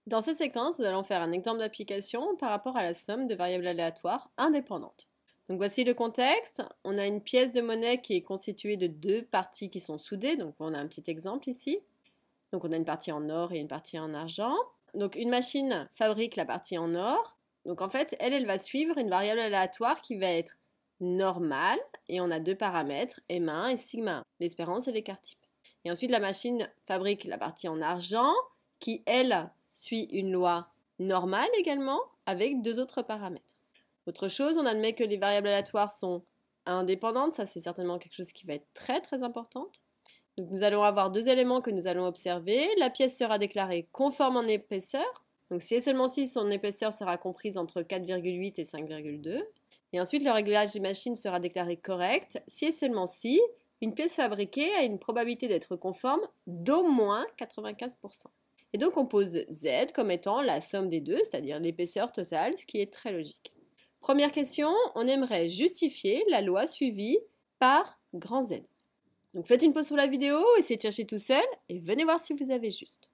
Dans cette séquence, nous allons faire un exemple d'application par rapport à la somme de variables aléatoires indépendantes. Donc voici le contexte. On a une pièce de monnaie qui est constituée de deux parties qui sont soudées. Donc on a un petit exemple ici. Donc on a une partie en or et une partie en argent. Donc une machine fabrique la partie en or. Donc en fait, elle va suivre une variable aléatoire qui va être normale. Et on a deux paramètres, M1 et sigma 1, l'espérance et l'écart type. Et ensuite, la machine fabrique la partie en argent qui, elle, suit une loi normale également avec deux autres paramètres. Autre chose, on admet que les variables aléatoires sont indépendantes. Ça, c'est certainement quelque chose qui va être très très importante. Donc nous allons avoir deux éléments que nous allons observer. La pièce sera déclarée conforme en épaisseur. Donc si et seulement si son épaisseur sera comprise entre 4,8 et 5,2. Et ensuite, le réglage des machines sera déclaré correct si et seulement si une pièce fabriquée a une probabilité d'être conforme d'au moins 95%. Et donc on pose Z comme étant la somme des deux, c'est-à-dire l'épaisseur totale, ce qui est très logique. Première question, on aimerait justifier la loi suivie par grand Z. Donc faites une pause sur la vidéo, essayez de chercher tout seul et venez voir si vous avez juste.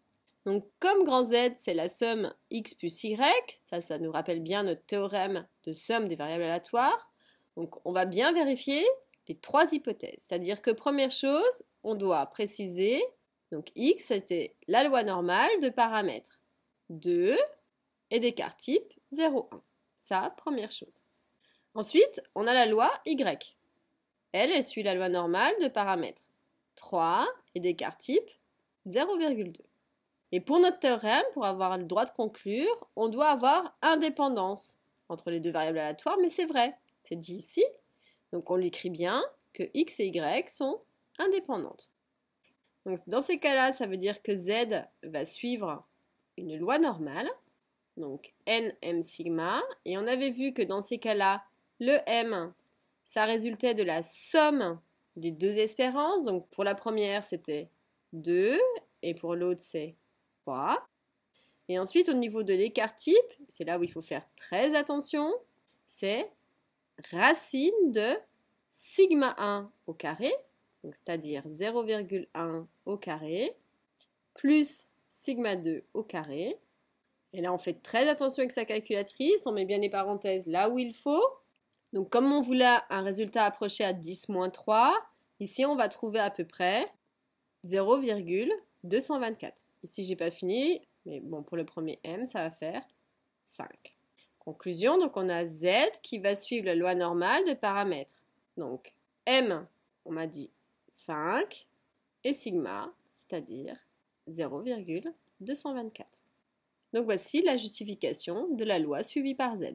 Donc comme grand Z, c'est la somme x plus y, ça nous rappelle bien notre théorème de somme des variables aléatoires. Donc on va bien vérifier les trois hypothèses. C'est-à-dire que première chose, on doit préciser, donc x c'était la loi normale de paramètres 2 et d'écart type 0,1. Ça, première chose. Ensuite, on a la loi y. Elle suit la loi normale de paramètres 3 et d'écart type 0,2. Et pour notre théorème, pour avoir le droit de conclure, on doit avoir indépendance entre les deux variables aléatoires, mais c'est vrai, c'est dit ici. Donc on l'écrit bien que x et y sont indépendantes. Donc dans ces cas-là, ça veut dire que z va suivre une loi normale, donc n m sigma, et on avait vu que dans ces cas-là, le m, ça résultait de la somme des deux espérances. Donc pour la première, c'était 2, et pour l'autre, c'est 3. Et ensuite, au niveau de l'écart type, c'est là où il faut faire très attention, c'est racine de sigma 1 au carré, c'est-à-dire 0,1 au carré, plus sigma 2 au carré. Et là, on fait très attention avec sa calculatrice, on met bien les parenthèses là où il faut. Donc, comme on voulait un résultat approché à 10-3, ici, on va trouver à peu près 0,224. Ici, j'ai pas fini, mais bon, pour le premier M, ça va faire 5. Conclusion, donc on a Z qui va suivre la loi normale de paramètres. Donc, M, on m'a dit 5, et sigma, c'est-à-dire 0,224. Donc voici la justification de la loi suivie par Z.